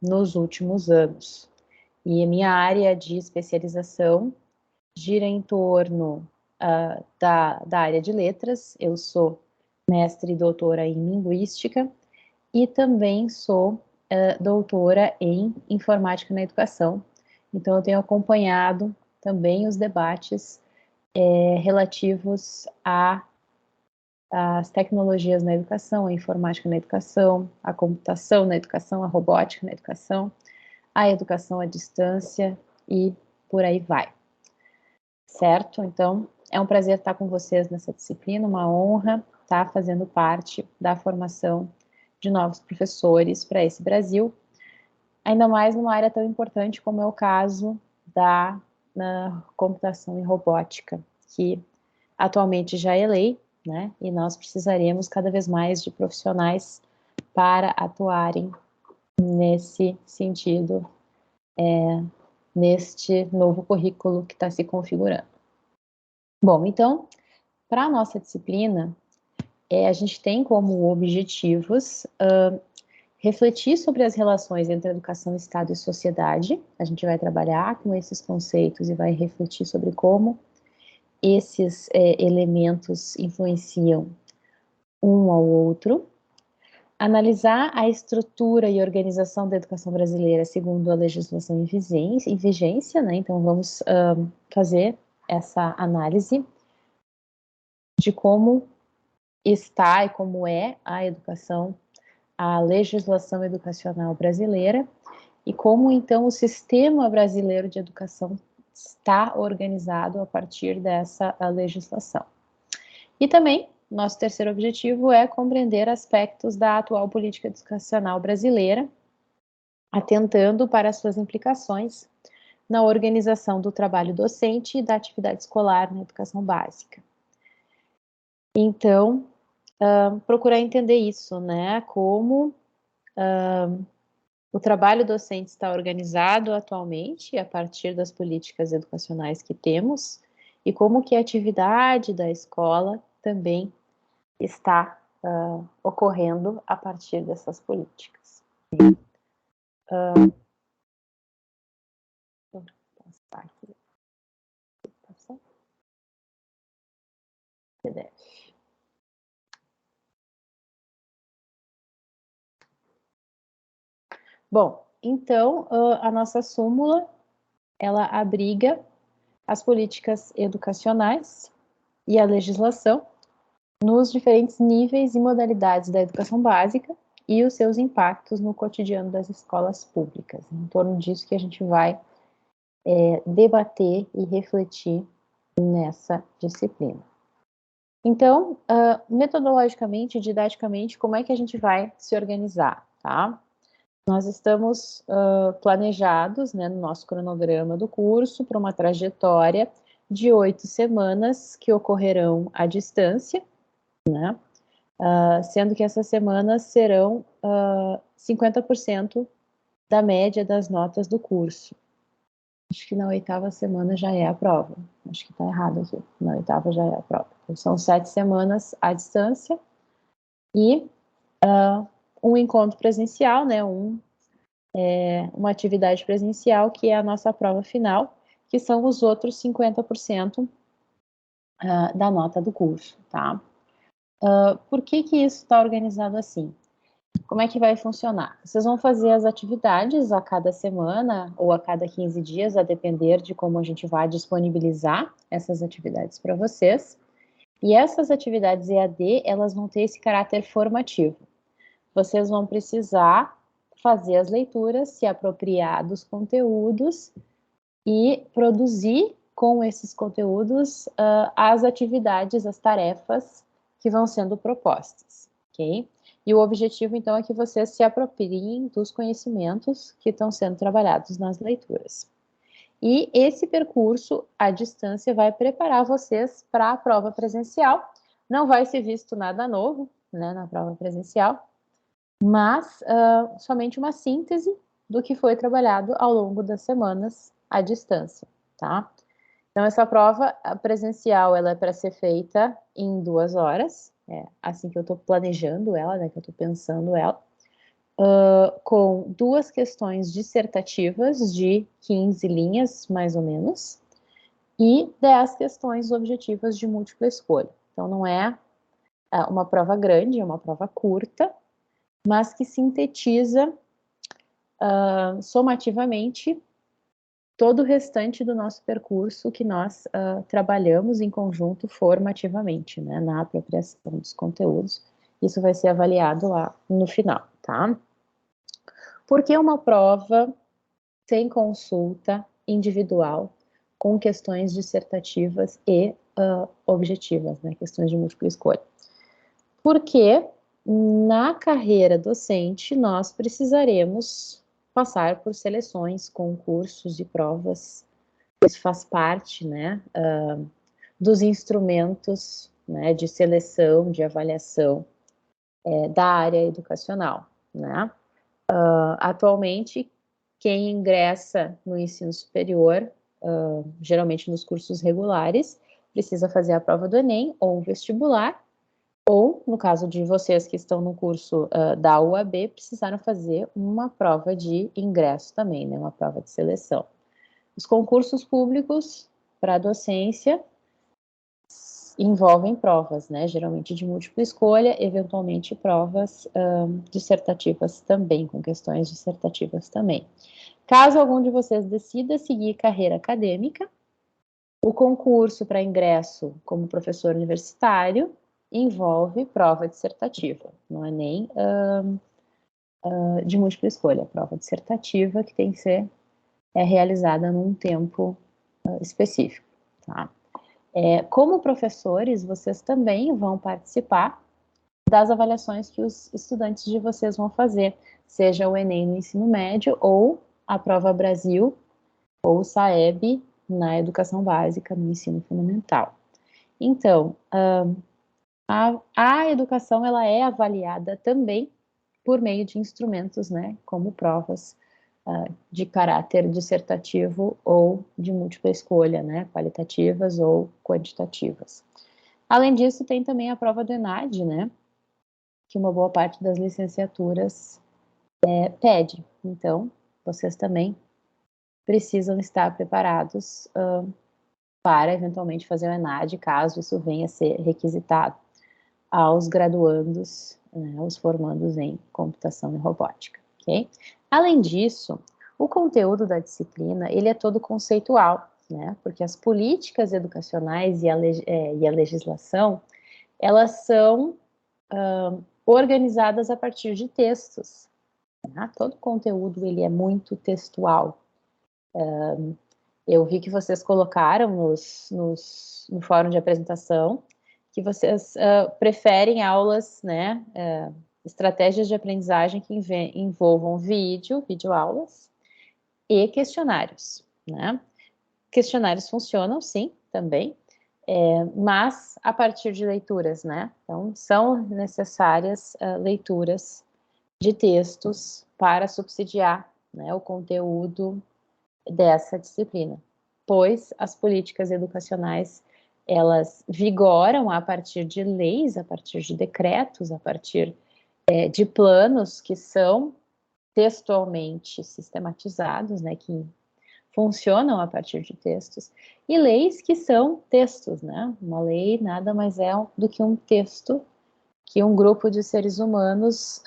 nos últimos anos. E a minha área de especialização gira em torno da área de letras. Eu sou mestre e doutora em linguística e também sou doutora em informática na educação. Então, eu tenho acompanhado também os debates relativos às tecnologias na educação, a informática na educação, a computação na educação, a robótica na educação, a educação à distância e por aí vai. Certo? Então, é um prazer estar com vocês nessa disciplina, uma honra estar fazendo parte da formação de novos professores para esse Brasil, ainda mais numa área tão importante como é o caso da computação e robótica, que atualmente já é lei, né? E nós precisaremos cada vez mais de profissionais para atuarem nesse sentido, neste novo currículo que está se configurando. Bom, então, para a nossa disciplina, a gente tem como objetivos refletir sobre as relações entre educação, Estado e sociedade. A gente vai trabalhar com esses conceitos e vai refletir sobre como esses elementos influenciam um ao outro. Analisar a estrutura e organização da educação brasileira segundo a legislação em vigência, né? Então, vamos fazer essa análise de como está e como é a educação, a legislação educacional brasileira e como, então, o sistema brasileiro de educação está organizado a partir dessa legislação. E também, nosso terceiro objetivo é compreender aspectos da atual política educacional brasileira, atentando para as suas implicações na organização do trabalho docente e da atividade escolar na educação básica. Então, procurar entender isso, né? Como o trabalho docente está organizado atualmente a partir das políticas educacionais que temos e como que a atividade da escola também está ocorrendo a partir dessas políticas. Vou passar aqui. PDF. Bom, então, a nossa súmula, ela abriga as políticas educacionais e a legislação nos diferentes níveis e modalidades da educação básica e os seus impactos no cotidiano das escolas públicas. Em torno disso que a gente vai debater e refletir nessa disciplina. Então, metodologicamente, didaticamente, como é que a gente vai se organizar, tá? Nós estamos planejados, né, no nosso cronograma do curso para uma trajetória de 8 semanas que ocorrerão à distância, né? Sendo que essas semanas serão 50% da média das notas do curso. Acho que na 8ª semana já é a prova. Acho que está errado aqui. Na 8ª já é a prova. Então, são 7 semanas à distância e um encontro presencial, né? Uma atividade presencial que é a nossa prova final, que são os outros 50% da nota do curso, tá? Por que isso está organizado assim? Como é que vai funcionar? Vocês vão fazer as atividades a cada semana ou a cada 15 dias, a depender de como a gente vai disponibilizar essas atividades para vocês. E essas atividades EAD, elas vão ter esse caráter formativo. Vocês vão precisar fazer as leituras, se apropriar dos conteúdos e produzir com esses conteúdos as atividades, as tarefas que vão sendo propostas, ok? E o objetivo, então, é que vocês se apropriem dos conhecimentos que estão sendo trabalhados nas leituras. E esse percurso à distância vai preparar vocês para a prova presencial. Não vai ser visto nada novo, né, na prova presencial, mas somente uma síntese do que foi trabalhado ao longo das semanas à distância, tá? Então, essa prova presencial, ela é para ser feita em 2 horas, assim que eu estou planejando ela, né, que eu estou pensando ela. com 2 questões dissertativas de 15 linhas, mais ou menos, e 10 questões objetivas de múltipla escolha. Então, não é uma prova grande, é uma prova curta, mas que sintetiza somativamente todo o restante do nosso percurso que nós trabalhamos em conjunto formativamente, né, na apropriação dos conteúdos. Isso vai ser avaliado lá no final, tá? Por que uma prova sem consulta individual com questões dissertativas e objetivas, né, questões de múltipla escolha? Porque na carreira docente nós precisaremos passar por seleções, concursos e provas. Isso faz parte, né, dos instrumentos, né, de seleção, de avaliação da área educacional, né? Atualmente, quem ingressa no ensino superior, geralmente nos cursos regulares, precisa fazer a prova do Enem ou vestibular, ou, no caso de vocês que estão no curso da UAB, precisaram fazer uma prova de ingresso também, né, uma prova de seleção. Os concursos públicos para docência envolvem provas, né, geralmente de múltipla escolha, eventualmente provas dissertativas também, com questões dissertativas também. Caso algum de vocês decida seguir carreira acadêmica, o concurso para ingresso como professor universitário envolve prova dissertativa, não é nem de múltipla escolha, prova dissertativa que tem que ser realizada num tempo específico, tá? Como professores, vocês também vão participar das avaliações que os estudantes de vocês vão fazer, seja o Enem no ensino médio ou a Prova Brasil ou o SAEB na educação básica no ensino fundamental. Então, a educação ela é avaliada também por meio de instrumentos, né, como provas de caráter dissertativo ou de múltipla escolha, né, qualitativas ou quantitativas. Além disso, tem também a prova do ENAD, né, que uma boa parte das licenciaturas pede. Então, vocês também precisam estar preparados para eventualmente fazer o ENAD, caso isso venha a ser requisitado aos graduandos, né, aos formandos em computação e robótica, ok? Além disso, o conteúdo da disciplina, ele é todo conceitual, né, porque as políticas educacionais e a legislação, elas são organizadas a partir de textos, né? Todo o conteúdo, ele é muito textual. Eu vi que vocês colocaram no fórum de apresentação que vocês preferem aulas, né, estratégias de aprendizagem que envolvam videoaulas e questionários, né? Questionários funcionam, sim, também, mas a partir de leituras, né? Então, são necessárias leituras de textos para subsidiar, né, o conteúdo dessa disciplina, pois as políticas educacionais elas vigoram a partir de leis, a partir de decretos, a partir de planos que são textualmente sistematizados, né, que funcionam a partir de textos, e leis que são textos, né? Uma lei nada mais é do que um texto que um grupo de seres humanos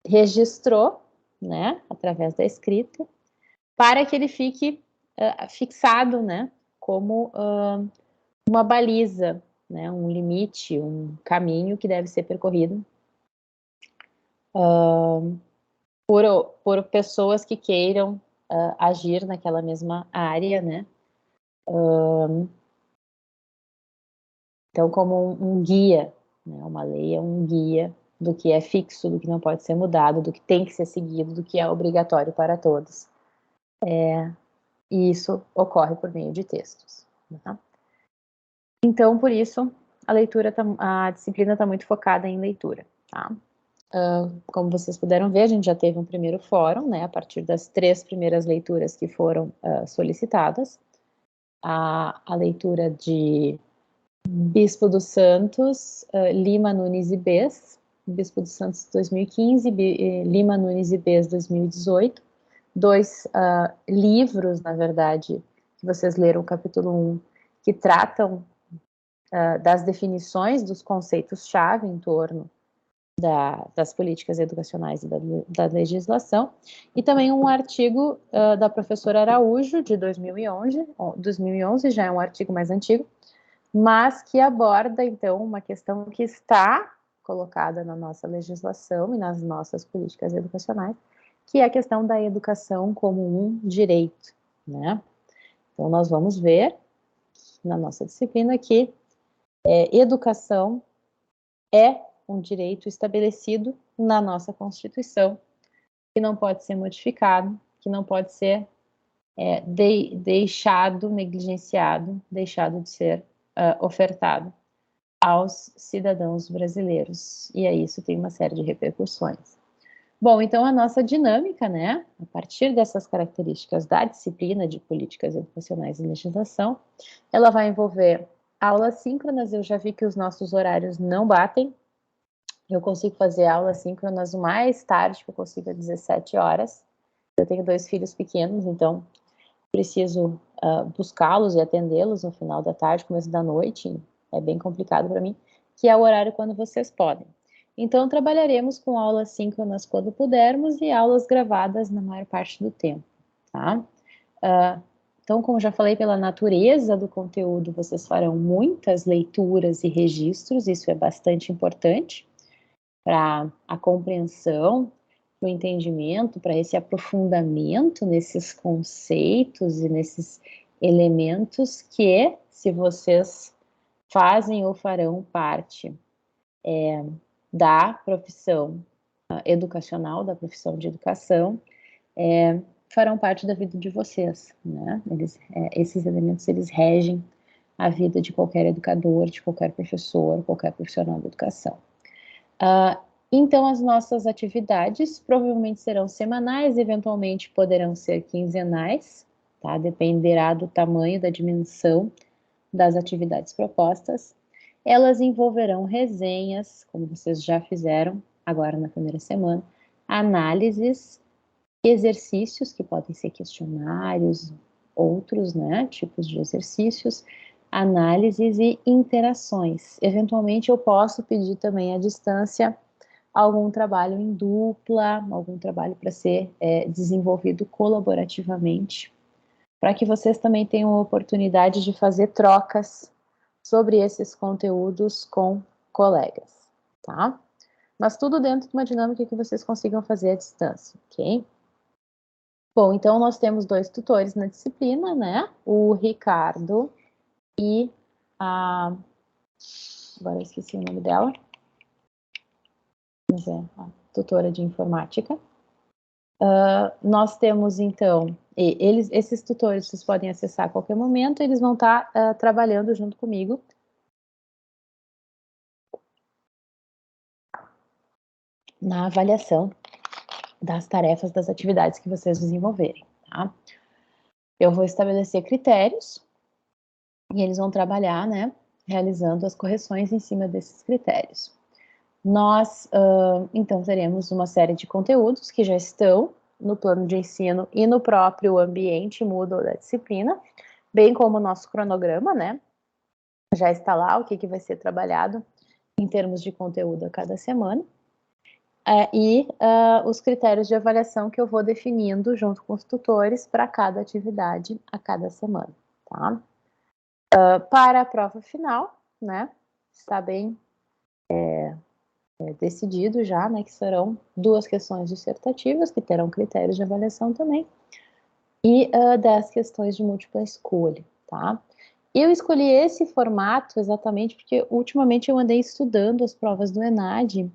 registrou, né, através da escrita, para que ele fique fixado, né, como uma baliza, né, um limite, um caminho que deve ser percorrido por pessoas que queiram agir naquela mesma área, né. Então, como um guia, né, uma lei é um guia do que é fixo, do que não pode ser mudado, do que tem que ser seguido, do que é obrigatório para todos. E isso ocorre por meio de textos. Tá? Então, por isso, a disciplina está muito focada em leitura. Tá? Como vocês puderam ver, a gente já teve um primeiro fórum, né, a partir das 3 primeiras leituras que foram solicitadas. A leitura de Bispo dos Santos, Lima, Nunes e Bess, Bispo dos Santos 2015, Lima Nunes e Bez 2018, dois livros, na verdade, que vocês leram, o capítulo 1, que tratam das definições dos conceitos-chave em torno das políticas educacionais e da legislação, e também um artigo da professora Araújo, de 2011, já é um artigo mais antigo, mas que aborda, então, uma questão que está colocada na nossa legislação e nas nossas políticas educacionais, que é a questão da educação como um direito, né? Então, nós vamos ver na nossa disciplina que educação é um direito estabelecido na nossa Constituição, que não pode ser modificado, que não pode ser deixado, negligenciado, deixado de ser ofertado aos cidadãos brasileiros. E aí isso tem uma série de repercussões. Bom, então a nossa dinâmica, né, a partir dessas características da disciplina de políticas educacionais e legislação, ela vai envolver aulas síncronas. Eu já vi que os nossos horários não batem. Eu consigo fazer aulas síncronas o mais tarde que eu consigo, às 17 horas. Eu tenho 2 filhos pequenos, então preciso buscá-los e atendê-los no final da tarde, começo da noite. É bem complicado para mim, que é o horário quando vocês podem. Então, trabalharemos com aulas síncronas quando pudermos e aulas gravadas na maior parte do tempo, tá? Então, como já falei, pela natureza do conteúdo, vocês farão muitas leituras e registros, isso é bastante importante para a compreensão, para o entendimento, para esse aprofundamento nesses conceitos e nesses elementos que, se vocês fazem ou farão parte da profissão educacional, da profissão de educação, farão parte da vida de vocês, né? Esses elementos, eles regem a vida de qualquer educador, de qualquer professor, qualquer profissional de educação. Então, as nossas atividades provavelmente serão semanais, eventualmente poderão ser quinzenais, tá? Dependerá do tamanho, da dimensão das atividades propostas. Elas envolverão resenhas, como vocês já fizeram agora na primeira semana, análises, exercícios, que podem ser questionários, outros, né, tipos de exercícios, análises e interações. Eventualmente, eu posso pedir também à distância algum trabalho em dupla, algum trabalho para ser desenvolvido colaborativamente, para que vocês também tenham a oportunidade de fazer trocas sobre esses conteúdos com colegas, tá? Mas tudo dentro de uma dinâmica que vocês consigam fazer à distância, ok? Bom, então nós temos 2 tutores na disciplina, né? O Ricardo e agora eu esqueci o nome dela, mas é a tutora de informática. Nós temos, então, esses tutores vocês podem acessar a qualquer momento, eles vão estar trabalhando junto comigo na avaliação das tarefas, das atividades que vocês desenvolverem, tá? Eu vou estabelecer critérios e eles vão trabalhar, né, realizando as correções em cima desses critérios. Nós, então, teremos uma série de conteúdos que já estão no plano de ensino e no próprio ambiente Moodle da disciplina, bem como o nosso cronograma, né? Já está lá o que vai ser trabalhado em termos de conteúdo a cada semana. E os critérios de avaliação que eu vou definindo junto com os tutores para cada atividade a cada semana, tá? Para a prova final, né? Está bem decidido já, né, que serão 2 questões dissertativas, que terão critérios de avaliação também, e 10 questões de múltipla escolha, tá? Eu escolhi esse formato exatamente porque ultimamente eu andei estudando as provas do ENAD,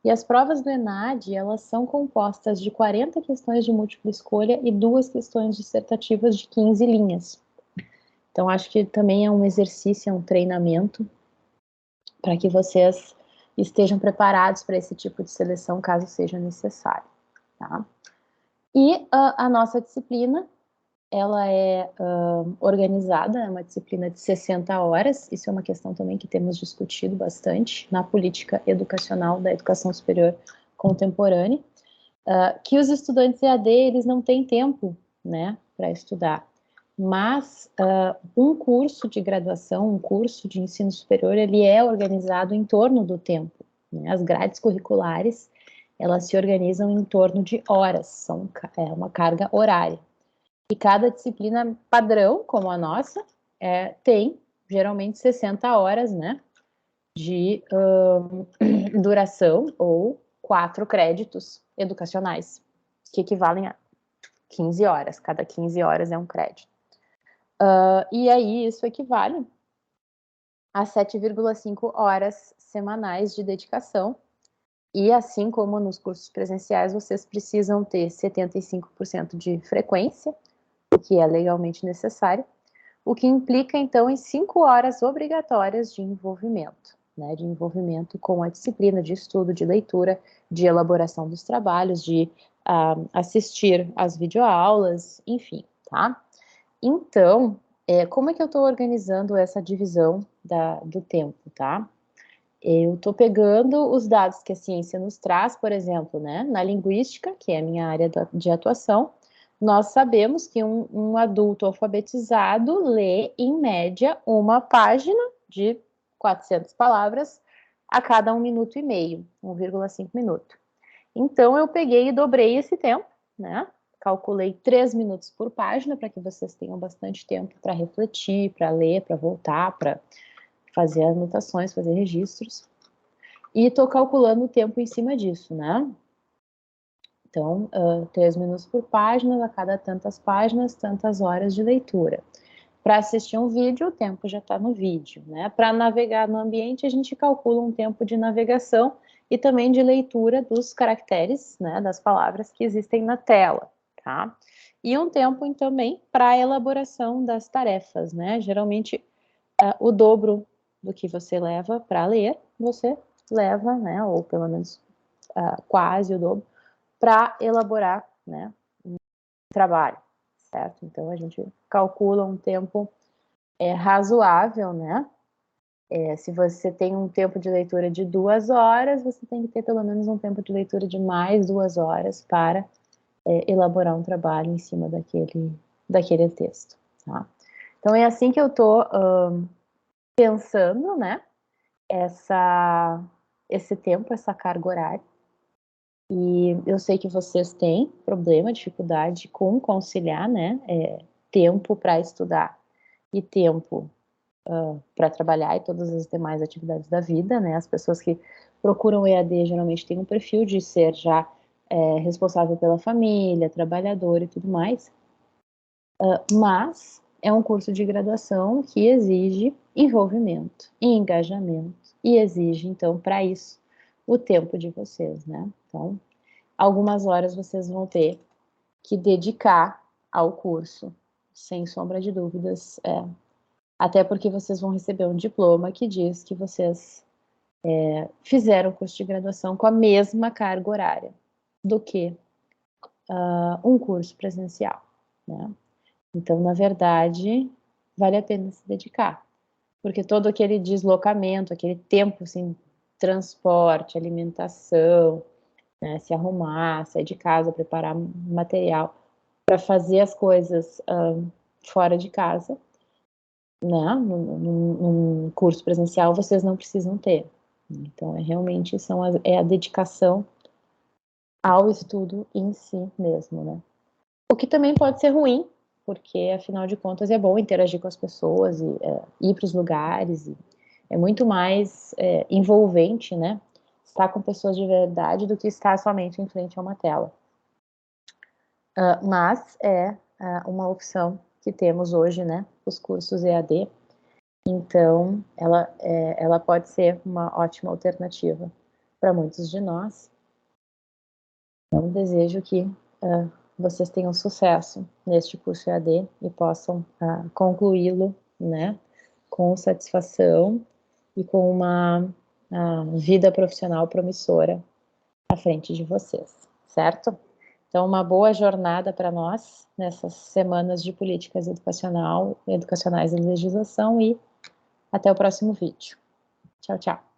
e as provas do ENAD, elas são compostas de 40 questões de múltipla escolha e 2 questões dissertativas de 15 linhas. Então, acho que também é um exercício, é um treinamento para que vocês estejam preparados para esse tipo de seleção, caso seja necessário, tá? E a nossa disciplina ela é organizada, é uma disciplina de 60 horas, isso é uma questão também que temos discutido bastante na política educacional da educação superior contemporânea, que os estudantes EAD, eles não têm tempo, né, para estudar, mas um curso de graduação, um curso de ensino superior, ele é organizado em torno do tempo, né? As grades curriculares, elas se organizam em torno de horas, é uma carga horária. E cada disciplina padrão, como a nossa, tem geralmente 60 horas, né, de duração ou 4 créditos educacionais, que equivalem a 15 horas. Cada 15 horas é um crédito. E aí isso equivale a 7,5 horas semanais de dedicação. E assim como nos cursos presenciais, vocês precisam ter 75% de frequência, o que é legalmente necessário, o que implica, então, em 5 horas obrigatórias de envolvimento, né, de envolvimento com a disciplina, de estudo, de leitura, de elaboração dos trabalhos, de assistir às videoaulas, enfim, tá? Então, como é que eu estou organizando essa divisão do tempo, tá? Eu estou pegando os dados que a ciência nos traz, por exemplo, né, na linguística, que é a minha área de atuação, nós sabemos que um adulto alfabetizado lê, em média, uma página de 400 palavras a cada 1 minuto e meio, 1,5 minuto. Então, eu peguei e dobrei esse tempo, né? Calculei 3 minutos por página, para que vocês tenham bastante tempo para refletir, para ler, para voltar, para fazer anotações, fazer registros. E estou calculando o tempo em cima disso, né? Então, 3 minutos por página, a cada tantas páginas, tantas horas de leitura. Para assistir um vídeo, o tempo já está no vídeo, né? Para navegar no ambiente, a gente calcula um tempo de navegação e também de leitura dos caracteres, né, das palavras que existem na tela, tá? E um tempo também para a elaboração das tarefas, né? Geralmente, o dobro do que você leva para ler, você leva, né, ou pelo menos quase o dobro, para elaborar, né, um trabalho, certo? Então, a gente calcula um tempo razoável, né? Se você tem um tempo de leitura de 2 horas, você tem que ter pelo menos um tempo de leitura de mais 2 horas para elaborar um trabalho em cima daquele texto, tá? Então, é assim que eu estou pensando, né, esse tempo, essa carga horária. E eu sei que vocês têm problema, dificuldade com conciliar, né, tempo para estudar e tempo para trabalhar e todas as demais atividades da vida, né? As pessoas que procuram EAD geralmente têm um perfil de ser já responsável pela família, trabalhador e tudo mais. Mas é um curso de graduação que exige envolvimento e engajamento e exige, então, para isso, o tempo de vocês, né? Então, algumas horas vocês vão ter que dedicar ao curso, sem sombra de dúvidas, até porque vocês vão receber um diploma que diz que vocês fizeram o curso de graduação com a mesma carga horária do que um curso presencial, né? Então, na verdade, vale a pena se dedicar, porque todo aquele deslocamento, aquele tempo, assim, transporte, alimentação, né, se arrumar, sair de casa, preparar material para fazer as coisas fora de casa, né, num curso presencial, vocês não precisam ter. Então, realmente é a dedicação ao estudo em si mesmo, né. O que também pode ser ruim, porque, afinal de contas, é bom interagir com as pessoas e ir para os lugares, e é muito mais envolvente, né, estar com pessoas de verdade do que estar somente em frente a uma tela. Mas é uma opção que temos hoje, né, os cursos EAD, então ela pode ser uma ótima alternativa para muitos de nós. Então, desejo que vocês tenham sucesso neste curso EAD e possam concluí-lo, né, com satisfação e com uma vida profissional promissora à frente de vocês, certo? Então, uma boa jornada para nós nessas semanas de políticas educacionais e legislação e até o próximo vídeo. Tchau, tchau.